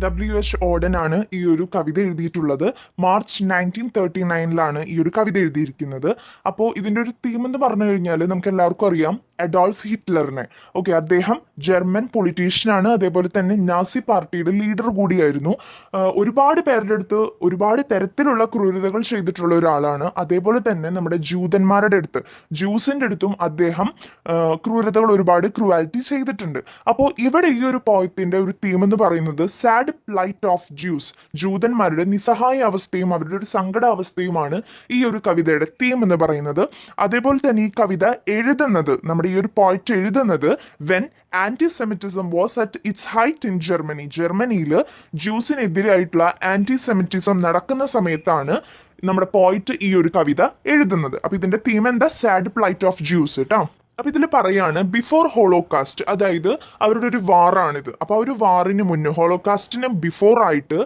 W.H. Odean ആണ് ഈ ഒരു കവിത എഴുതിയിട്ടുള്ളത്. മാർച്ച് 1939 ഈ ഒരു കവിത എഴുതിയിരിക്കുന്നത്. അപ്പോൾ ഇതിന്റെ ഒരു തീം എന്ന് പറഞ്ഞു കഴിഞ്ഞാൽ നമുക്ക് എല്ലാവർക്കും അറിയാം അഡോൾഫ് ഹിറ്റ്ലറിനെ. ഓക്കെ, അദ്ദേഹം ജർമ്മൻ പൊളിറ്റീഷ്യൻ ആണ്, അതേപോലെ തന്നെ നാസി പാർട്ടിയുടെ ലീഡർ കൂടിയായിരുന്നു. ഒരുപാട് പേരുടെ അടുത്ത് ഒരുപാട് തരത്തിലുള്ള ക്രൂരതകൾ ചെയ്തിട്ടുള്ള ഒരാളാണ്. അതേപോലെ തന്നെ നമ്മുടെ ജൂതന്മാരുടെ അടുത്ത്, ജ്യൂസിന്റെ അടുത്തും അദ്ദേഹം ക്രൂരതകൾ ഒരുപാട് ക്രൂവാലിറ്റി ചെയ്തിട്ടുണ്ട്. അപ്പോൾ ഇവിടെ ഈ ഒരു പോയത്തിന്റെ ഒരു തീം എന്ന് പറയുന്നത് സാഡ് പ്ലൈറ്റ് ഓഫ് ജ്യൂസ്, ജൂതന്മാരുടെ നിസ്സഹായ അവസ്ഥയും അവരുടെ ഒരു സങ്കടാവസ്ഥയുമാണ് ഈ ഒരു കവിതയുടെ തീം എന്ന് പറയുന്നത്. അതേപോലെ തന്നെ ഈ കവിത എഴുതുന്നത്, നമ്മുടെ ഈ ഒരു പോയിറ്റ് എഴുതുന്നത് when antisemitism was at its height in Germany. ജർമ്മനിയിൽ ജ്യൂസിനെതിരായിട്ടുള്ള ആന്റിസെമിറ്റിസം നടക്കുന്ന സമയത്താണ് നമ്മുടെ പോയിറ്റ് ഈ ഒരു കവിത എഴുതുന്നത്. അപ്പൊ ഇതിന്റെ തീം എന്താ? സാഡ് പ്ലൈറ്റ് ഓഫ് ജ്യൂസ് കേട്ടോ. അപ്പൊ ഇതിൽ പറയാണ് ബിഫോർ ഹോളോകാസ്റ്റ്, അതായത് അവരുടെ ഒരു വാറാണിത്. അപ്പൊ ആ ഒരു വാറിന് മുന്നേ, ഹോളോകാസ്റ്റിന് ബിഫോർ ആയിട്ട്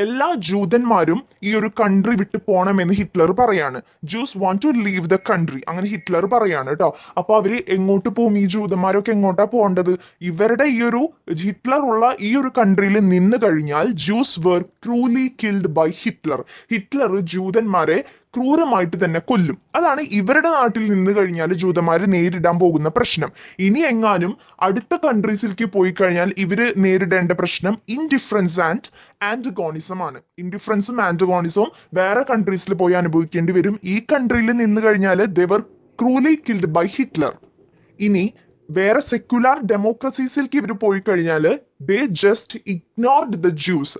എല്ലാ ജൂതന്മാരും ഈ ഒരു കൺട്രി വിട്ട് പോകണമെന്ന് ഹിറ്റ്ലർ പറയാണ്. Jews want to leave the country, അങ്ങനെ ഹിറ്റ്ലർ പറയാണ് കേട്ടോ. അപ്പൊ അവര് എങ്ങോട്ട് പോകും? ഈ ജൂതന്മാരൊക്കെ എങ്ങോട്ടാ പോകേണ്ടത്? ഇവരുടെ ഈ ഒരു ഹിറ്റ്ലർ ഉള്ള ഈ ഒരു കൺട്രിയിൽ നിന്ന് കഴിഞ്ഞാൽ Jews were cruelly killed by Hitler. Hitler ജൂതന്മാരെ ക്രൂരമായിട്ട് തന്നെ കൊല്ലും. അതാണ് ഇവരുടെ നാട്ടിൽ നിന്ന് കഴിഞ്ഞാൽ ജൂതന്മാര് നേരിടാൻ പോകുന്ന പ്രശ്നം. ഇനി എങ്ങാനും അടുത്ത കൺട്രീസിലേക്ക് പോയി കഴിഞ്ഞാൽ ഇവര് നേരിടേണ്ട പ്രശ്നം ഇൻഡിഫറൻസ് ആൻഡ് ആന്റഗോണിസം ആണ്. ഇൻഡിഫറൻസും ആന്റഗോണിസവും വേറെ കൺട്രീസിൽ പോയി അനുഭവിക്കേണ്ടി വരും. ഈ കൺട്രിയിൽ നിന്ന് കഴിഞ്ഞാൽ ദെവർ ക്രൂലി കിൽഡ് ബൈ ഹിറ്റ്ലർ. ഇനി വേറെ സെക്യുലാർ ഡെമോക്രസീസിലേക്ക് ഇവർ പോയി കഴിഞ്ഞാൽ they just ignored the juice,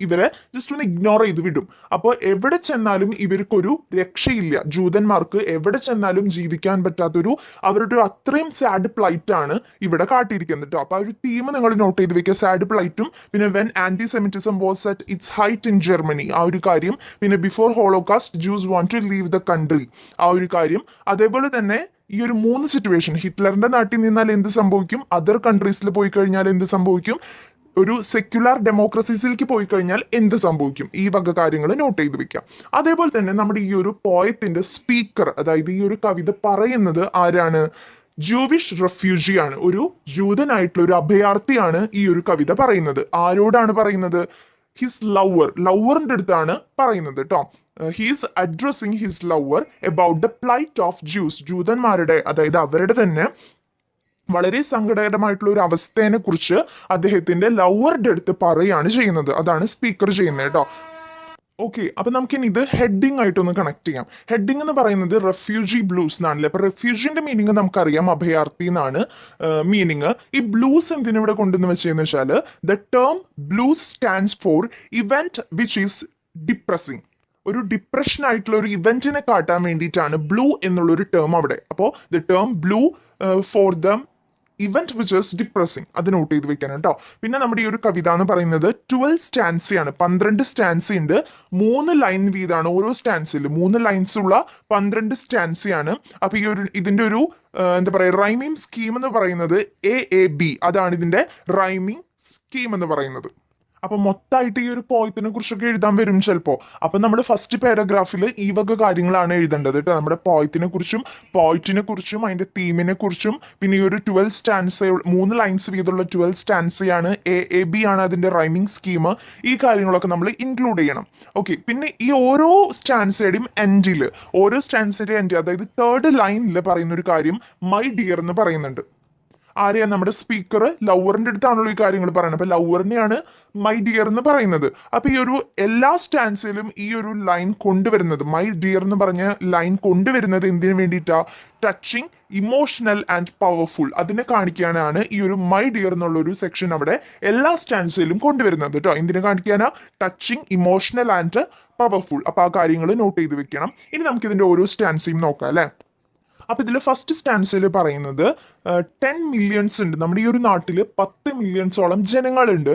ഇവരെ ജസ്റ്റ് ഒന്ന് ഇഗ്നോർ ചെയ്ത് വിടും. അപ്പോൾ എവിടെ ചെന്നാലും ഇവർക്കൊരു രക്ഷയില്ല. ജൂതന്മാർക്ക് എവിടെ ചെന്നാലും ജീവിക്കാൻ പറ്റാത്തൊരു അവരുടെ അത്രയും സാഡ് പ്ലൈറ്റ് ആണ് ഇവിടെ കാട്ടിയിരിക്കുന്നത് കേട്ടോ. അപ്പൊ ആ ഒരു തീം നിങ്ങൾ നോട്ട് ചെയ്ത് വെക്കുക, സാഡ് പ്ലൈറ്റും പിന്നെ when antisemitism was at its height in Germany, ആ ഒരു കാര്യം, പിന്നെ before Holocaust Jews want to leave the country, ആ ഒരു കാര്യം. അതേപോലെ തന്നെ ഈ ഒരു 3 സിറ്റുവേഷൻ, ഹിറ്റ്ലറിന്റെ നാട്ടിൽ നിന്നാൽ എന്ത് സംഭവിക്കും, അതർ കൺട്രീസിൽ പോയി കഴിഞ്ഞാൽ എന്ത് സംഭവിക്കും, ഒരു സെക്യുലാർ ഡെമോക്രസീസിലേക്ക് പോയി കഴിഞ്ഞാൽ എന്ത് സംഭവിക്കും, ഈ വക കാര്യങ്ങൾ നോട്ട് ചെയ്ത് വെക്കാം. അതേപോലെ തന്നെ നമ്മുടെ ഈ ഒരു പോയത്തിന്റെ സ്പീക്കർ, അതായത് ഈ ഒരു കവിത പറയുന്നത് ആരാണ്? ജൂവിഷ് റെഫ്യൂജി ആണ്, ഒരു ജൂതനായിട്ടുള്ള ഒരു അഭയാർത്ഥിയാണ് ഈ ഒരു കവിത പറയുന്നത്. ആരോടാണ് പറയുന്നത്? ഹിസ് ലവറിന്റെ അടുത്താണ് പറയുന്നത് കേട്ടോ. He's addressing his lover about the plight of juice, ജൂതന്മാരുടെ, അതായത് അവരുടെ തന്നെ വളരെ സങ്കടകരമായിട്ടുള്ള ഒരു അവസ്ഥയെ കുറിച്ച് അദ്ദേഹത്തിന്റെ ലവറുടെ അടുത്ത് പറയുകയാണ് ചെയ്യുന്നത്. അതാണ് സ്പീക്കർ ചെയ്യുന്നത് കേട്ടോ. ഓക്കെ, അപ്പൊ നമുക്കിനി ഇത് ഹെഡിങ് ആയിട്ടൊന്ന് കണക്ട് ചെയ്യാം. ഹെഡിങ് എന്ന് പറയുന്നത് റെഫ്യൂജി ബ്ലൂസ് എന്നാണല്ലേ. അപ്പൊ റെഫ്യൂജിന്റെ മീനിങ് നമുക്കറിയാം, അഭയാർത്ഥി എന്നാണ് മീനിങ്. ഈ ബ്ലൂസ് എന്തിനിവിടെ കൊണ്ടുവന്ന് വെച്ചതെന്ന് വെച്ചാൽ the term blues stands for event which is depressing. ഒരു ഡിപ്രഷൻ ആയിട്ടുള്ള ഒരു ഇവന്റിനെ കാട്ടാൻ വേണ്ടിയിട്ടാണ് ബ്ലൂ എന്നുള്ള ഒരു ടേം അവിടെ. അപ്പോൾ the term blue for the event which is depressing, അത് നോട്ട് ചെയ്ത് വെക്കണം കേട്ടോ. പിന്നെ നമ്മുടെ ഈ ഒരു കവിത എന്ന് പറയുന്നത് 12 സ്റ്റാൻസിയാണ്, 12 സ്റ്റാൻസി ഉണ്ട്. 3 ലൈൻ വീതാണ് ഓരോ സ്റ്റാൻസിൽ, 3 ലൈൻസ് ഉള്ള 12 സ്റ്റാൻസിയാണ്. അപ്പൊ ഈ ഒരു ഇതിന്റെ ഒരു എന്താ പറയുക, റൈമിംഗ് സ്കീം എന്ന് പറയുന്നത് AAB, അതാണ് ഇതിന്റെ റൈമിംഗ് സ്കീം എന്ന് പറയുന്നത്. അപ്പൊ മൊത്തമായിട്ട് ഈ ഒരു പോയത്തിനെ കുറിച്ചൊക്കെ എഴുതാൻ വരും ചിലപ്പോ. അപ്പൊ നമ്മൾ ഫസ്റ്റ് പാരഗ്രാഫിൽ ഈ വക കാര്യങ്ങളാണ് എഴുതേണ്ടത് കേട്ടോ. നമ്മുടെ പോയത്തിനെ കുറിച്ചും പോയിറ്റിനെ കുറിച്ചും അതിന്റെ തീമിനെ കുറിച്ചും പിന്നെ ഈ ഒരു 12 സ്റ്റാൻസ, 3 ലൈൻസ് വീതമുള്ള 12 സ്റ്റാൻസയാണ്, AAB ആണ് അതിന്റെ റൈമിംഗ് സ്കീം. ഈ കാര്യങ്ങളൊക്കെ നമ്മൾ ഇൻക്ലൂഡ് ചെയ്യണം. ഓക്കെ, പിന്നെ ഈ ഓരോ സ്റ്റാൻസയുടെയും എൻഡില്, ഓരോ സ്റ്റാൻസയുടെ എൻഡ്, അതായത് 3rd ലൈനിൽ പറയുന്ന ഒരു കാര്യം മൈ ഡിയർ എന്ന് പറയുന്നുണ്ട്. ആരെയാ? നമ്മുടെ സ്പീക്കർ ലവറിന്റെ അടുത്താണല്ലോ ഈ കാര്യങ്ങൾ പറയുന്നത്. അപ്പൊ ലവറിനെയാണ് മൈ ഡിയർ എന്ന് പറയുന്നത്. അപ്പൊ ഈ ഒരു എല്ലാ സ്റ്റാൻസിലും ഈ ഒരു ലൈൻ കൊണ്ടുവരുന്നത്, മൈ ഡിയർ എന്ന് പറഞ്ഞ ലൈൻ കൊണ്ടുവരുന്നത് എന്തിനു വേണ്ടിയിട്ടാ? ടച്ചിങ്, ഇമോഷണൽ ആൻഡ് പവർഫുൾ, അതിനെ കാണിക്കാനാണ് ഈ ഒരു മൈ ഡിയർ എന്നുള്ള ഒരു സെക്ഷൻ അവിടെ എല്ലാ സ്റ്റാൻസിലും കൊണ്ടുവരുന്നത് കേട്ടോ. എന്തിനു കാണിക്കാനാ? Touching, emotional and powerful. അപ്പൊ ആ കാര്യങ്ങൾ നോട്ട് ചെയ്ത് വെക്കണം. ഇനി നമുക്ക് ഇതിന്റെ ഓരോ സ്റ്റാൻസിയും നോക്കാം അല്ലെ. അപ്പൊ ഇതിൽ ഫസ്റ്റ് സ്റ്റാൻസിൽ പറയുന്നത് 10 മില്യൺസ് ഉണ്ട്. നമ്മുടെ ഈ ഒരു നാട്ടിൽ 10 മില്യൺസോളം ജനങ്ങളുണ്ട്.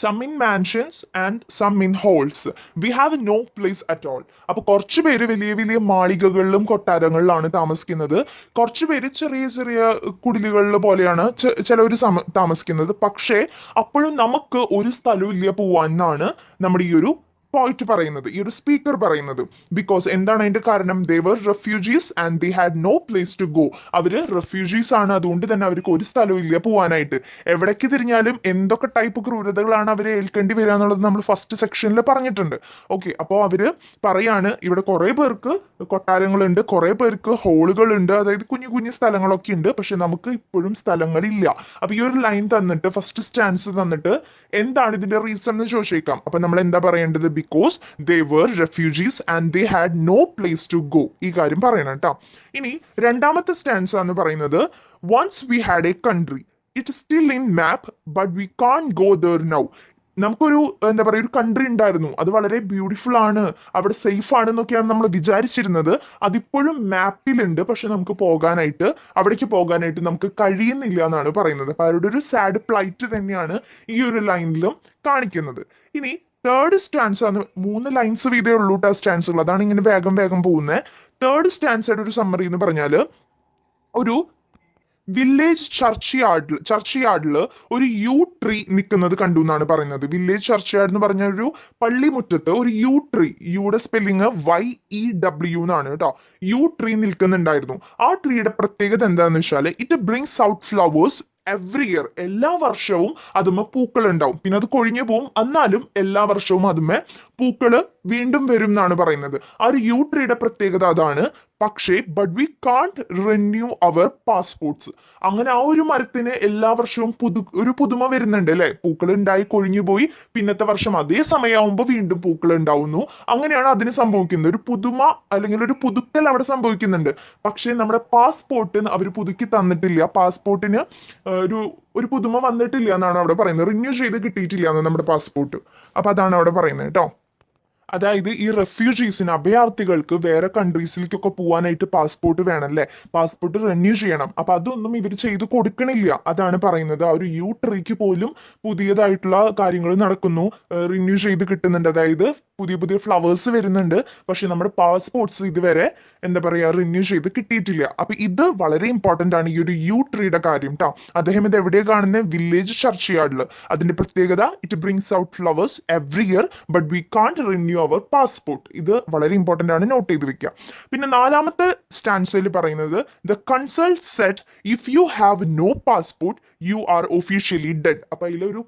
Some in mansions and some in holes, we have no place at all. അപ്പൊ കുറച്ചു പേര് വലിയ വലിയ മാളികകളിലും കൊട്ടാരങ്ങളിലാണ് താമസിക്കുന്നത്. കുറച്ചു പേര് ചെറിയ ചെറിയ കുടിലുകളിൽ പോലെയാണ് ചിലവർ താമസിക്കുന്നത്. പക്ഷേ അപ്പോഴും നമുക്ക് ഒരു സ്ഥലവും ഇല്ല പോവാൻ എന്നാണ് നമ്മുടെ ഈ ഒരു പോയിന്റ് പറയുന്നത്, ഈ ഒരു സ്പീക്കർ പറയുന്നത്. ബിക്കോസ് എന്താണ് അതിന്റെ കാരണം? They were refugees and they had no place to go. അവര് റെഫ്യൂജീസ് ആണ്, അതുകൊണ്ട് തന്നെ അവർക്ക് ഒരു സ്ഥലവും ഇല്ല പോവാനായിട്ട്. എവിടേക്ക് തിരിഞ്ഞാലും എന്തൊക്കെ ടൈപ്പ് ക്രൂരതകളാണ് അവരെ ഏൽക്കേണ്ടി വരിക എന്നുള്ളത് നമ്മൾ ഫസ്റ്റ് സെക്ഷനിൽ പറഞ്ഞിട്ടുണ്ട്. ഓക്കെ, അപ്പോൾ അവര് പറയാണ് ഇവിടെ കുറെ പേർക്ക് കൊട്ടാരങ്ങളുണ്ട്, കുറെ പേർക്ക് ഹോളുകളുണ്ട്, അതായത് കുഞ്ഞു കുഞ്ഞു സ്ഥലങ്ങളൊക്കെ ഉണ്ട്, പക്ഷെ നമുക്ക് ഇപ്പോഴും സ്ഥലങ്ങളില്ല. അപ്പൊ ഈ ഒരു ലൈൻ തന്നിട്ട് ഫസ്റ്റ് സ്റ്റാൻസ് തന്നിട്ട് എന്താണ് ഇതിന്റെ റീസൺ എന്ന് ചോദിച്ചേക്കാം. അപ്പൊ നമ്മൾ എന്താ പറയേണ്ടത്? Because they were refugees and they had no place to go. ഈ കാര്യം പറയണം കേട്ടോ. ഇനി രണ്ടാമത്തെ സ്റ്റാൻസ് എന്ന് പറയുന്നത് once we had a country it still in map but we can't go there now. നമുക്കൊരു എന്താ പറയുക, ഒരു കൺട്രി ഉണ്ടായിരുന്നു, അത് വളരെ ബ്യൂട്ടിഫുൾ ആണ്, അവിടെ സേഫ് ആണെന്നൊക്കെയാണ് നമ്മൾ വിചാരിച്ചിരുന്നത്. അതിപ്പോഴും മാപ്പിലുണ്ട്, പക്ഷെ നമുക്ക് പോകാനായിട്ട്, അവിടേക്ക് പോകാനായിട്ട് നമുക്ക് കഴിയുന്നില്ല എന്നാണ് പറയുന്നത്. അപ്പൊ അവരുടെ ഒരു സാഡ് പ്ലൈറ്റ് തന്നെയാണ് ഈ ഒരു ലൈനിലും കാണിക്കുന്നത്. ഇനി തേർഡ് സ്റ്റാൻസ് ആണ്, 3 ലൈൻസ് വീതേ ഉള്ളൂ ആ സ്റ്റാൻസുകൾ, അതാണ് ഇങ്ങനെ വേഗം വേഗം പോകുന്നത്. തേർഡ് സ്റ്റാൻസയുടെ ഒരു സമ്മറി എന്ന് പറഞ്ഞാൽ ഒരു വില്ലേജ് ചർച്ച് യാർഡില് ഒരു യു ട്രീ നിൽക്കുന്നത് കണ്ടു എന്നാണ് പറയുന്നത്. വില്ലേജ് ചർച്ച് യാർഡ് എന്ന് പറഞ്ഞ ഒരു പള്ളിമുറ്റത്ത് ഒരു യു ട്രീ, യുടെ സ്പെല്ലിങ് YEW എന്നാണ് കേട്ടോ, യു ട്രീ നിൽക്കുന്നുണ്ടായിരുന്നു. ആ ട്രീയുടെ പ്രത്യേകത എന്താണെന്ന് വെച്ചാൽ it brings out flowers every year. എല്ലാ വർഷവും അതുമ്മ പൂക്കൾ ഉണ്ടാവും, പിന്നെ അത് കൊഴിഞ്ഞു പോവും, എന്നാലും എല്ലാ വർഷവും അതുമ്മ പൂക്കള് വീണ്ടും വരും എന്നാണ് പറയുന്നത്. ആ ഒരു യു ട്രീയുടെ പ്രത്യേകത അതാണ്. പക്ഷേ but we can't renew our passports. അങ്ങനെ ആ ഒരു മരത്തിന് എല്ലാ വർഷവും ഒരു പുതുമ വരുന്നുണ്ട് അല്ലെ, പൂക്കൾ ഉണ്ടായി കൊഴിഞ്ഞു പോയി, പിന്നത്തെ വർഷം അതേ സമയമാകുമ്പോൾ വീണ്ടും പൂക്കൾ ഉണ്ടാവുന്നു. അങ്ങനെയാണ് അതിന് സംഭവിക്കുന്നത്. ഒരു പുതുമ അല്ലെങ്കിൽ ഒരു പുതുക്കൽ അവിടെ സംഭവിക്കുന്നുണ്ട്. പക്ഷേ നമ്മുടെ പാസ്പോർട്ട് അവർ പുതുക്കി തന്നിട്ടില്ല, പാസ്പോർട്ടിന് ഒരു പുതുമ വന്നിട്ടില്ല എന്നാണ് അവിടെ പറയുന്നത്. റിന്യൂ ചെയ്ത് കിട്ടിയിട്ടില്ല എന്ന് നമ്മുടെ പാസ്പോർട്ട്. അപ്പൊ അതാണ് അവിടെ പറയുന്നത് കേട്ടോ. അതായത് ഈ റെഫ്യൂജീസിന്, അഭയാർത്ഥികൾക്ക് വേറെ കൺട്രീസിലേക്കൊക്കെ പോകാനായിട്ട് പാസ്പോർട്ട് വേണമല്ലേ, പാസ്പോർട്ട് റിന്യൂ ചെയ്യണം. അപ്പൊ അതൊന്നും ഇവർ ചെയ്ത് കൊടുക്കണില്ല, അതാണ് പറയുന്നത്. ആ ഒരു യു ട്രീക്ക് പോലും പുതിയതായിട്ടുള്ള കാര്യങ്ങൾ നടക്കുന്നു, റിന്യൂ ചെയ്ത് കിട്ടുന്നുണ്ട്, അതായത് പുതിയ പുതിയ ഫ്ലവേഴ്സ് വരുന്നുണ്ട്, പക്ഷെ നമ്മുടെ പാസ്പോർട്ട്സ് ഇതുവരെ എന്താ പറയാ റിന്യൂ ചെയ്ത് കിട്ടിയിട്ടില്ല. അപ്പൊ ഇത് വളരെ ഇമ്പോർട്ടന്റ് ആണ്, ഈ ഒരു യു ട്രീയുടെ കാര്യം ട്ടോ. അദ്ദേഹം ഇത് എവിടെയാണ് കാണുന്നത്? വില്ലേജ് ചർച്ച് യാർഡിൽ. അതിന്റെ പ്രത്യേകത it brings out flowers every year but we can't renew our passport. ഇത് വളരെ ഇമ്പോർട്ടന്റ് ആണ്, നോട്ട് ചെയ്ത് വെക്കുക. പിന്നെ നാലാമത്തെ സ്റ്റാൻസയിൽ പറയുന്നത് the consul said if you have no passport you are officially dead. അപ്പൊ അതിലൊരു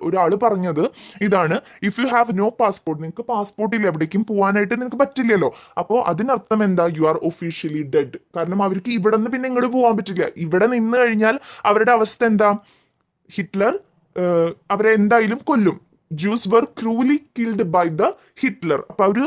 ഒരാൾ പറഞ്ഞത് ഇതാണ്, if you have no passport, നിങ്ങൾക്ക് പാസ്പോർട്ട് ഇല്ല, എവിടേക്കും പോകാനായിട്ട് നിങ്ങൾക്ക് പറ്റില്ലല്ലോ, അപ്പോൾ അതിനർത്ഥം എന്താ? You are officially dead. കാരണം അവർക്ക് ഇവിടെ നിന്ന് പിന്നെ ഇങ്ങോട്ട് പോകാൻ പറ്റില്ല. ഇവിടെ നിന്ന് കഴിഞ്ഞാൽ അവരുടെ അവസ്ഥ എന്താ? ഹിറ്റ്ലർ അവരെ എന്തായാലും കൊല്ലും. Jews were cruelly killed by the Hitler. അപ്പൊ അവര്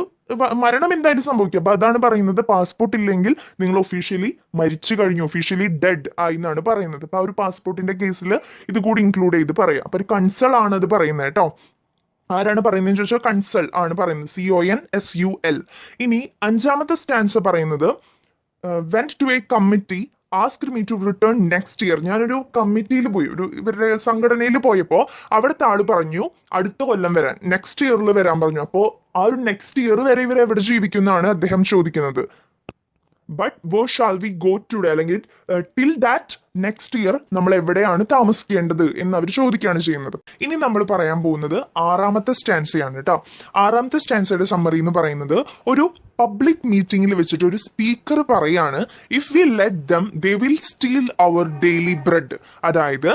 മരണം എന്തായാലും സംഭവിക്കും. അപ്പൊ അതാണ് പറയുന്നത്, പാസ്പോർട്ട് ഇല്ലെങ്കിൽ നിങ്ങൾ ഒഫീഷ്യലി മരിച്ചു കഴിഞ്ഞു, ഒഫീഷ്യലി ഡെഡ് ആയി എന്നാണ് പറയുന്നത്. അപ്പൊ ആ ഒരു പാസ്പോർട്ടിന്റെ കേസിൽ ഇത് കൂടി ഇൻക്ലൂഡ് ചെയ്ത് പറയാം. അപ്പൊ ഒരു കൺസൾ ആണ് അത് പറയുന്നത് കേട്ടോ. ആരാണ് പറയുന്നതെന്ന് ചോദിച്ചാൽ കൺസൾ ആണ് പറയുന്നത്, CONSUL. ഇനി അഞ്ചാമത്തെ സ്റ്റാൻസ് പറയുന്നത് went to a committee asked me to return next year. ഞാനൊരു കമ്മിറ്റിയിൽ പോയി, ഇവരുടെ സംഘടനയിൽ പോയപ്പോൾ അവിടുത്തെ ആള് പറഞ്ഞു അടുത്ത കൊല്ലം വരാൻ, നെക്സ്റ്റ് ഇയറിൽ വരാൻ പറഞ്ഞു. അപ്പോൾ ആ ഒരു നെക്സ്റ്റ് ഇയർ വരെ ഇവർ എവിടെ ജീവിക്കുന്നതാണ് അദ്ദേഹം ചോദിക്കുന്നത്. But where shall we go today, അല്ലെങ്കിൽ ടിൽ ദാറ്റ് നെക്സ്റ്റ് ഇയർ നമ്മൾ എവിടെയാണ് താമസിക്കേണ്ടത് എന്ന് അവർ ചോദിക്കുകയാണ് ചെയ്യുന്നത്. ഇനി നമ്മൾ പറയാൻ പോകുന്നത് ആറാമത്തെ സ്റ്റാൻസയാണ് കേട്ടോ. ആറാമത്തെ സ്റ്റാൻസയുടെ സമ്മറി എന്ന് പറയുന്നത് ഒരു പബ്ലിക് മീറ്റിംഗിൽ വെച്ചിട്ട് ഒരു സ്പീക്കർ പറയാണ് if we let them they will steal our daily bread. അതായത്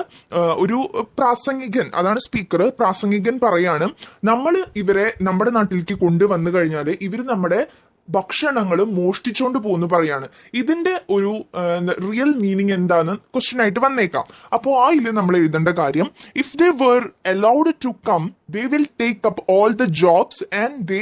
ഒരു പ്രാസംഗികൻ, അതാണ് സ്പീക്കർ, പ്രാസംഗികൻ പറയാണ് നമ്മൾ ഇവരെ നമ്മുടെ നാട്ടിലേക്ക് കൊണ്ടുവന്നു കഴിഞ്ഞാൽ ഇവർ നമ്മുടെ ഭക്ഷണങ്ങൾ മോഷ്ടിച്ചുകൊണ്ട് പോകുന്നു പറയാണ്. ഇതിന്റെ ഒരു റിയൽ മീനിങ് എന്താന്ന് ക്വസ്റ്റ്യൻ ആയിട്ട് വന്നേക്കാം. അപ്പോൾ അതിൽ നമ്മൾ എഴുതേണ്ട കാര്യം if they were allowed to come they will take up all the jobs and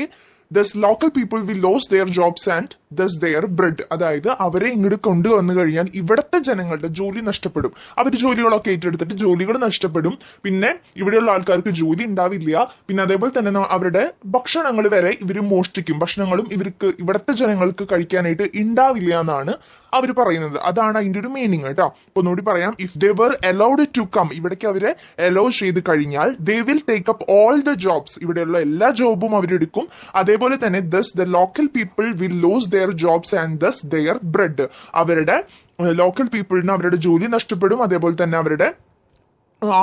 thus local people will lose their jobs and thus their bread. അതായത് അവരെ ഇങ്ങോട്ട് കൊണ്ടുവന്നു കഴിഞ്ഞാൽ ഇവിടുത്തെ ജനങ്ങളുടെ ജോലി നഷ്ടപ്പെടും. അവർ ജോലികളൊക്കെ ഏറ്റെടുത്തിട്ട് ജോലികൾ നഷ്ടപ്പെടും. പിന്നെ ഇവിടെയുള്ള ആൾക്കാർക്ക് ജോലി ഉണ്ടാവില്ല. പിന്നെ അതേപോലെ തന്നെ അവരുടെ ഭക്ഷണങ്ങൾ വരെ ഇവർ മോഷ്ടിക്കും. ഭക്ഷണങ്ങളും ഇവിടുത്തെ ജനങ്ങൾക്ക് കഴിക്കാനായിട്ട് ഉണ്ടാവില്ല എന്നാണ് അവർ പറയുന്നത്. അതാണ് അതിന്റെ ഒരു മീനിങ് കേട്ടോ. അപ്പൊ ഒന്നുകൂടി പറയാം, if they were allowed to come, ഇവിടേക്ക് അവരെ അലോ ചെയ്ത് കഴിഞ്ഞാൽ they will take up all the jobs, ഇവിടെയുള്ള എല്ലാ ജോബും അവരെടുക്കും. അതേപോലെ തന്നെ thus the local people will lose their jobs and thus their bread, അവരുടെ ലോക്കൽ പീപ്പിളിന് അവരുടെ ജോലി നഷ്ടപ്പെടും. അതേപോലെ തന്നെ അവരുടെ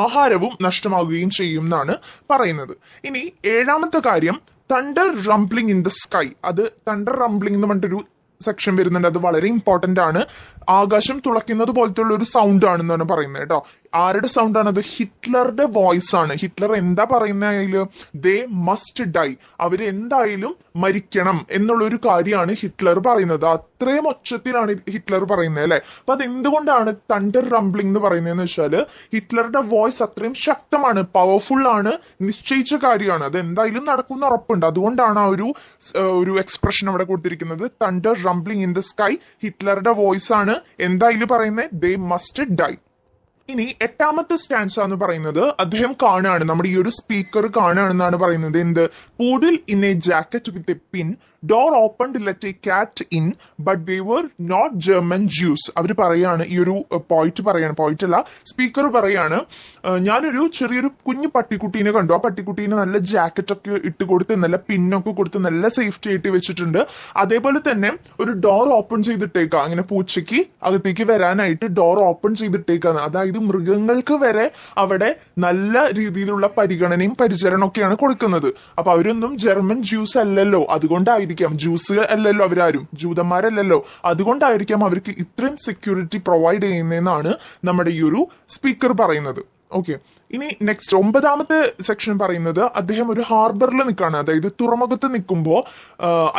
ആഹാരവും നഷ്ടമാവുകയും ചെയ്യും എന്നാണ് പറയുന്നത്. ഇനി ഏഴാമത്തെ കാര്യം thunder rumbling in the sky, അത് തണ്ടർ റംബ്ലിംഗ് എന്ന് പറഞ്ഞിട്ടൊരു സെക്ഷൻ വരുന്നുണ്ട്. അത് വളരെ ഇമ്പോർട്ടന്റ് ആണ്. ആകാശം തുളയ്ക്കുന്നത് പോലത്തെ ഉള്ള ഒരു സൗണ്ട് ആണെന്നാണ് പറയുന്നത് കേട്ടോ. ആരുടെ സൗണ്ട് ആണ് അത്? ഹിറ്റ്ലറുടെ വോയിസ് ആണ്. ഹിറ്റ്ലർ എന്താ പറയുന്നതില്? ദേ മസ്റ്റ് ഡൈ, അവര് എന്തായാലും മരിക്കണം എന്നുള്ള ഒരു കാര്യമാണ് ഹിറ്റ്ലർ പറയുന്നത്. അത്രയും ഒച്ചത്തിലാണ് ഹിറ്റ്ലർ പറയുന്നത് അല്ലെ. അപ്പൊ അത് എന്തുകൊണ്ടാണ് തണ്ടർ റംബ്ലിംഗ് എന്ന് പറയുന്നതെന്ന് വെച്ചാല് ഹിറ്റ്ലറുടെ വോയിസ് അത്രയും ശക്തമാണ്, പവർഫുൾ ആണ്, നിശ്ചയിച്ച കാര്യമാണ്, അത് എന്തായാലും നടക്കുന്ന ഉറപ്പുണ്ട്. അതുകൊണ്ടാണ് ആ ഒരു എക്സ്പ്രഷൻ അവിടെ കൊടുത്തിരിക്കുന്നത്. Thunder rumbling in the sky, ഹിറ്റ്ലറുടെ വോയിസ് ആണ്. എന്തായാലും പറയുന്നത് ദേ മസ്റ്റ് ഡൈ. ഇനി 8ാമത്തെ സ്റ്റാൻസ എന്ന് പറയുന്നത് അദ്ദേഹം കാണുകയാണ്, നമ്മുടെ ഈ ഒരു സ്പീക്കർ കാണുകയാണെന്നാണ് പറയുന്നത്. എന്ത്? Poodle in a jacket with a pin, door opened let a cat in but they were not German Jews. അവർ പറയാണ്, ഈ ഒരു പോയിന്റ് പറയാണ്, പോയിന്റ് അല്ല സ്പീക്കർ പറയാണ്, ഞാനൊരു ചെറിയൊരു കുഞ്ഞു പട്ടിക്കുട്ടീനെ കണ്ടു. ആ പട്ടിക്കുട്ടീനെ നല്ല ജാക്കറ്റ് ഒക്കെ ഇട്ട് കൊടുത്ത് നല്ല പിന്നൊക്കെ കൊടുത്ത് നല്ല സേഫ്റ്റി ആയിട്ട് വെച്ചിട്ടുണ്ട്. അതേപോലെ തന്നെ ഒരു ഡോർ ഓപ്പൺ ചെയ്തിട്ടേക്കാം, അങ്ങനെ പൂച്ചയ്ക്ക് അകത്തേക്ക് വരാനായിട്ട് ഡോർ ഓപ്പൺ ചെയ്തിട്ടേക്കാണ്. അതായത് മൃഗങ്ങൾക്ക് വരെ അവിടെ നല്ല രീതിയിലുള്ള പരിഗണനയും പരിചരണമൊക്കെയാണ് കൊടുക്കുന്നത്. അപ്പൊ അവരൊന്നും ജർമ്മൻ ജ്യൂസ് അല്ലല്ലോ, അതുകൊണ്ടായിരിക്കാം, ജ്യൂസ് അല്ലല്ലോ അവരാരും, ജൂതന്മാരല്ലല്ലോ, അതുകൊണ്ടായിരിക്കാം അവർക്ക് ഇത്രയും സെക്യൂരിറ്റി പ്രൊവൈഡ് ചെയ്യുന്നതെന്നാണ് നമ്മുടെ ഈ ഒരു സ്പീക്കർ പറയുന്നത്. ഓക്കെ, ഇനി നെക്സ്റ്റ് 9ാമത്തെ സെക്ഷൻ പറയുന്നത് അദ്ദേഹം ഒരു ഹാർബറിൽ നിൽക്കുകയാണ്, അതായത് തുറമുഖത്ത് നിൽക്കുമ്പോൾ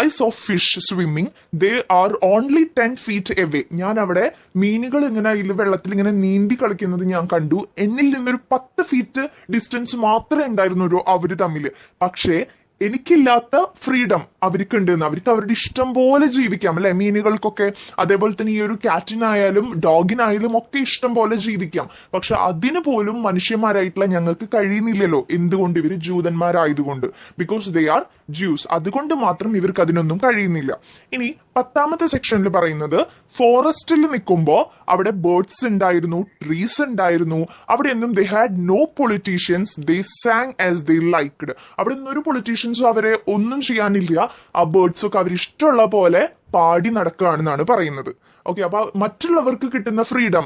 I so fish swimming, they are only 10 feet away. ഞാൻ അവിടെ മീനുകൾ ഇങ്ങനെ വെള്ളത്തിൽ ഇങ്ങനെ നീന്തി കളിക്കുന്നത് ഞാൻ കണ്ടു. എന്നിൽ നിന്നൊരു 10 feet ഡിസ്റ്റൻസ് മാത്രമേ ഉണ്ടായിരുന്നുള്ളൂ അവര് തമ്മില്. പക്ഷേ എനിക്കില്ലാത്ത ഫ്രീഡം അവർക്കുണ്ട്, അവർക്ക് അവരുടെ ഇഷ്ടം പോലെ ജീവിക്കാം അല്ലെ, മീനുകൾക്കൊക്കെ. അതേപോലെ തന്നെ ഈ ഒരു കാറ്റിനായാലും ഡോഗിനായാലും ഒക്കെ ഇഷ്ടം പോലെ ജീവിക്കാം. പക്ഷെ അതിന് പോലും മനുഷ്യന്മാരായിട്ടുള്ള ഞങ്ങൾക്ക് കഴിയുന്നില്ലല്ലോ. എന്തുകൊണ്ട്? ഇവര് ജൂതന്മാരായതുകൊണ്ട്, ബിക്കോസ് ദേ ആർ ജ്യൂസ്. അതുകൊണ്ട് മാത്രം ഇവർക്ക് അതിനൊന്നും കഴിയുന്നില്ല. ഇനി 10ാമത്തെ സെക്ഷനിൽ പറയുന്നത് ഫോറസ്റ്റിൽ നിൽക്കുമ്പോൾ അവിടെ ബേർഡ്സ് ഉണ്ടായിരുന്നു, ട്രീസ് ഉണ്ടായിരുന്നു. അവിടെ ഒന്നും they had no politicians, they sang as they liked. അവിടെ ഒന്നും ഒരു പൊളിറ്റീഷ്യൻസും അവരെ ഒന്നും ചെയ്യാനില്ല. ആ ബേർഡ്സ് ഒക്കെ അവർ ഇഷ്ടമുള്ള പോലെ പാടി നടക്കുകയാണെന്നാണ് പറയുന്നത്. ഓക്കെ, അപ്പൊ മറ്റുള്ളവർക്ക് കിട്ടുന്ന ഫ്രീഡം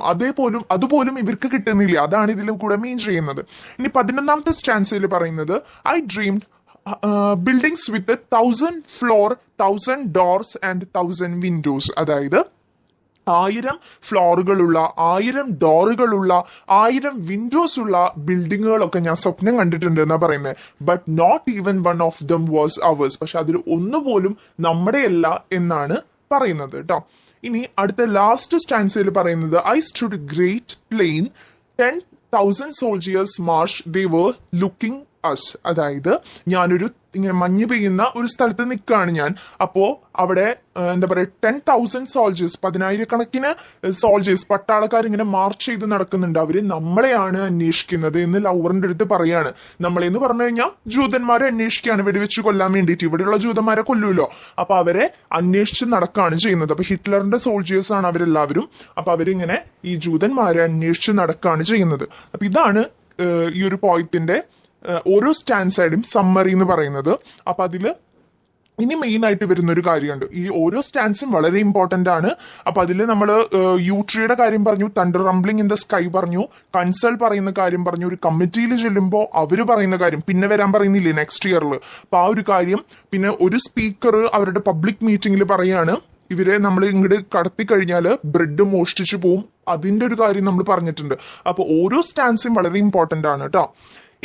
അതുപോലും ഇവർക്ക് കിട്ടുന്നില്ല. അതാണ് ഇതിലും കൂടെ മീൻ ചെയ്യുന്നത്. ഇനി 11ാമത്തെ സ്റ്റാൻസയിൽ പറയുന്നത് I dreamed buildings with 1000 floor, 1000 doors and 1000 windows. അതായത് 1000 ഫ്ലോറുകളുള്ള, 1000 ഡോറുകളുള്ള, 1000 വിൻഡോസ് ഉള്ള ബിൽഡിങ്ങുകളൊക്കെ ഞാൻ സ്വപ്നം കണ്ടിട്ടുണ്ട് എന്നാ പറയുന്നത്. But not even one of them was ours. പക്ഷെ അതിൽ ഒന്നുപോലും നമ്മുടെയല്ല എന്നാണ് പറയുന്നത് കേട്ടോ. ഇനി അടുത്ത ലാസ്റ്റ് സ്റ്റാൻസയിൽ പറയുന്നത് I stood great plain, 10,000 soldiers march, they were looking us. അതായത് ഞാനൊരു ഇങ്ങനെ മഞ്ഞ് പെയ്യുന്ന ഒരു സ്ഥലത്ത് നിൽക്കുകയാണ് ഞാൻ. അപ്പോ അവിടെ എന്താ പറയാ 10,000 സോൾജേഴ്സ്, 10,000-കണക്കിന് സോൾജേഴ്സ്, പട്ടാളക്കാർ ഇങ്ങനെ മാർച്ച് ചെയ്ത് നടക്കുന്നുണ്ട്. അവര് നമ്മളെയാണ് അന്വേഷിക്കുന്നത് എന്ന് ലൗറിന്റെ അടുത്ത് പറയാണ്. നമ്മളെന്ന് പറഞ്ഞു കഴിഞ്ഞാൽ ജൂതന്മാരെ അന്വേഷിക്കുകയാണ്, വെടിവെച്ച് കൊല്ലാൻ വേണ്ടിയിട്ട്. ഇവിടെയുള്ള ജൂതന്മാരെ കൊല്ലൂലോ, അപ്പൊ അവരെ അന്വേഷിച്ച് നടക്കുകയാണ് ചെയ്യുന്നത്. അപ്പൊ ഹിറ്റ്ലറിന്റെ സോൾജേഴ്സ് ആണ് അവരെല്ലാവരും. അപ്പൊ അവരിങ്ങനെ ഈ ജൂതന്മാരെ അന്വേഷിച്ച് നടക്കുകയാണ് ചെയ്യുന്നത്. അപ്പൊ ഇതാണ് ഈ ഒരു പോയിന്റിന്റെ ഓരോ സ്റ്റാൻസൈഡും സമ്മറി എന്ന് പറയുന്നത്. അപ്പൊ അതില് ഇനി മെയിൻ ആയിട്ട് വരുന്ന ഒരു കാര്യമുണ്ട്. ഈ ഓരോ സ്റ്റാൻസും വളരെ ഇമ്പോർട്ടന്റ് ആണ്. അപ്പൊ അതില് നമ്മൾ യൂട്രിയുടെ കാര്യം പറഞ്ഞു, thunder rumbling in the sky പറഞ്ഞു, കൺസൾ പറയുന്ന കാര്യം പറഞ്ഞു, ഒരു കമ്മിറ്റിയിൽ ചെല്ലുമ്പോൾ അവര് പറയുന്ന കാര്യം, പിന്നെ വരാൻ പറയുന്നില്ലേ നെക്സ്റ്റ് ഇയറിൽ, അപ്പൊ ആ ഒരു കാര്യം. പിന്നെ ഒരു സ്പീക്കർ അവരുടെ പബ്ലിക് മീറ്റിംഗിൽ പറയാണ് ഇവരെ നമ്മൾ ഇങ്ങോട്ട് കടത്തി കഴിഞ്ഞാൽ ബ്രെഡ് മോഷ്ടിച്ചു പോവും. അതിന്റെ ഒരു കാര്യം നമ്മൾ പറഞ്ഞിട്ടുണ്ട്. അപ്പൊ ഓരോ സ്റ്റാൻസും വളരെ ഇമ്പോർട്ടന്റ് ആണ് കേട്ടോ.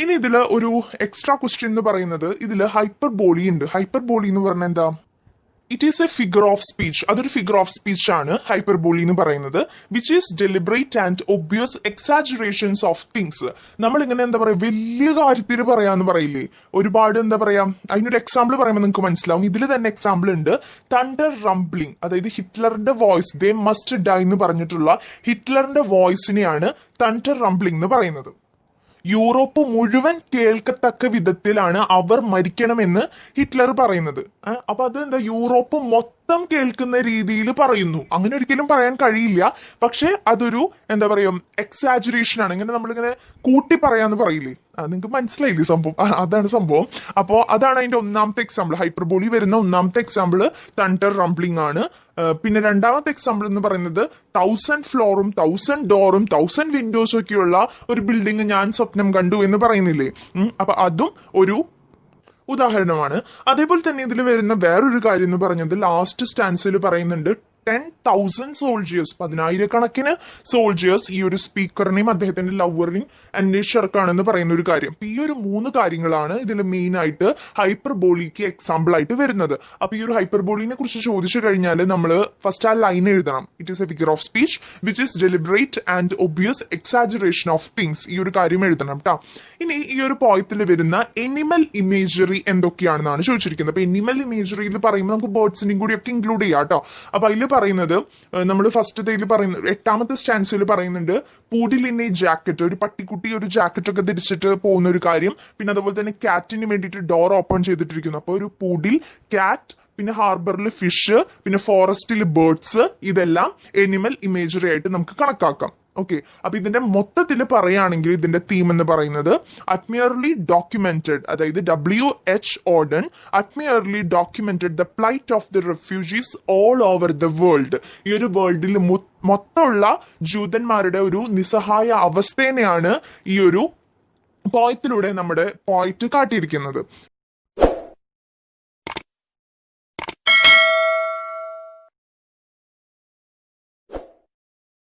ഇനി ഇതില് ഒരു എക്സ്ട്രാ ക്വസ്റ്റ്യൻ എന്ന് പറയുന്നത് ഇതില് ഹൈപ്പർ ബോളി ഉണ്ട്. ഹൈപ്പർ ബോളി എന്ന് പറഞ്ഞാൽ എന്താ? It is a figure of speech. അതൊരു ഫിഗർ ഓഫ് സ്പീച്ച് ആണ് ഹൈപ്പർ ബോളി എന്ന് പറയുന്നത്. Which is deliberate and obvious exaggerations of things. നമ്മൾ ഇങ്ങനെ എന്താ പറയാ വലിയ കാര്യത്തിൽ പറയാന്ന് പറയില്ലേ, ഒരുപാട് എന്താ പറയാ, അതിനൊരു എക്സാമ്പിൾ പറയുമ്പോൾ നിങ്ങൾക്ക് മനസ്സിലാവും. ഇതിൽ തന്നെ എക്സാമ്പിൾ ഉണ്ട്. തണ്ടർ റംബ്ലിംഗ്, അതായത് ഹിറ്റ്ലറിന്റെ വോയിസ്, ദേ മസ്റ്റ് ഡൈ എന്ന് പറഞ്ഞിട്ടുള്ള ഹിറ്റ്ലറിന്റെ വോയിസിനെയാണ് തണ്ടർ റംബ്ലിംഗ് എന്ന് പറയുന്നത്. യൂറോപ്പ് മുഴുവൻ കേൾക്കത്തക്ക വിധത്തിലാണ് അവർ മരിക്കണമെന്ന് ഹിറ്റ്ലർ പറയുന്നത്. അപ്പൊ അത് എന്താ, യൂറോപ്പ് മൊത്തം കേൾക്കുന്ന രീതിയിൽ പറയുന്നു. അങ്ങനെ ഒരിക്കലും പറയാൻ കഴിയില്ല. പക്ഷെ അതൊരു എന്താ പറയാ എക്സാജുറേഷൻ ആണ്. ഇങ്ങനെ നമ്മളിങ്ങനെ കൂട്ടി പറയാന്ന് പറയില്ലേ, നിങ്ങൾക്ക് മനസ്സിലായില്ലേ സംഭവം? അതാണ് സംഭവം. അപ്പോ അതാണ് അതിന്റെ ഒന്നാമത്തെ എക്സാമ്പിൾ. ഹൈപ്പർബോളി വരുന്ന ഒന്നാമത്തെ എക്സാമ്പിൾ തണ്ടർ റംബ്ലിംഗ് ആണ്. പിന്നെ രണ്ടാമത്തെ എക്സാമ്പിൾ എന്ന് പറയുന്നത് 1000 ഫ്ലോറും 1000 ഡോറും 1000 വിൻഡോസും ഒക്കെയുള്ള ഒരു ബിൽഡിംഗ് ഞാൻ സ്വപ്നം കണ്ടു എന്ന് പറയുന്നില്ലേ. അപ്പൊ അതും ഉദാഹരണമാണ്. അതേപോലെ തന്നെ ഇതിൽ വരുന്ന വേറൊരു കാര്യം എന്ന് പറഞ്ഞത് ലാസ്റ്റ് സ്റ്റാൻസിൽ പറയുന്നുണ്ട് 10,000 സോൾജിയേഴ്സ്, 10,000 സോൾജിയേഴ്സ് ഈ ഒരു സ്പീക്കറിനെയും അദ്ദേഹത്തിന്റെ ലവറിനെയും അന്വേഷിച്ചിറക്കാണെന്ന് പറയുന്ന ഒരു കാര്യം. ഈ ഒരു 3 കാര്യങ്ങളാണ് ഇതിൽ മെയിൻ ആയിട്ട് ഹൈപ്പർബോളിക്ക് എക്സാമ്പിൾ ആയിട്ട് വരുന്നത്. അപ്പൊ ഈ ഒരു ഹൈപ്പർബോളിനെ കുറിച്ച് ചോദിച്ചു കഴിഞ്ഞാൽ നമ്മൾ ഫസ്റ്റ് ആ ലൈൻ എഴുതണം. It is a figure of speech which is deliberate and obvious exaggeration of things. ഈ ഒരു കാര്യം എഴുതണം കേട്ടോ. ഇനി ഈ ഒരു പോയത്തിൽ വരുന്ന എനിമൽ ഇമേജറി എന്തൊക്കെയാണെന്നാണ് ചോദിച്ചിരിക്കുന്നത്. അപ്പൊ എനിമൽ ഇമേജറി എന്ന് പറയുമ്പോൾ നമുക്ക് ബേർഡ്സിനെയും കൂടി ഒക്കെ ഇൻക്ലൂഡ് ചെയ്യാം കേട്ടോ. അപ്പൊ അതിൽ പറയുന്നത് നമ്മൾ ഫസ്റ്റ് പറയുന്നത് 8ാമത്തെ സ്റ്റാൻസിൽ പറയുന്നുണ്ട് പൂഡിലിനെ ജാക്കറ്റ്, ഒരു പട്ടിക്കുട്ടി ഒരു ജാക്കറ്റ് ഒക്കെ ധരിച്ചിട്ട് പോകുന്ന ഒരു കാര്യം. പിന്നെ അതുപോലെ തന്നെ കാറ്റിന് വേണ്ടിയിട്ട് ഡോർ ഓപ്പൺ ചെയ്തിട്ടിരിക്കുന്നു. അപ്പൊ ഒരു പൂഡിൽ, കാറ്റ്, പിന്നെ ഹാർബറിൽ ഫിഷ്, പിന്നെ ഫോറസ്റ്റിൽ ബേർഡ്സ്, ഇതെല്ലാം എനിമൽ ഇമേജറി ആയിട്ട് നമുക്ക് കണക്കാക്കാം. ഓക്കെ, അപ്പൊ ഇതിന്റെ മൊത്തത്തിൽ പറയുകയാണെങ്കിൽ ഇതിന്റെ തീം എന്ന് പറയുന്നത് അഡ്മിയർലി ഡോക്യുമെന്റഡ്, അതായത് WH Auden അഡ്മിയർലി documented the plight of the refugees all over the world. ഈ ഒരു വേൾഡിൽ മൊത്തമുള്ള ജൂതന്മാരുടെ ഒരു നിസ്സഹായ അവസ്ഥേനെയാണ് ഈ ഒരു പോയത്തിലൂടെ നമ്മുടെ പോയിറ്റ് കാട്ടിയിരിക്കുന്നത്.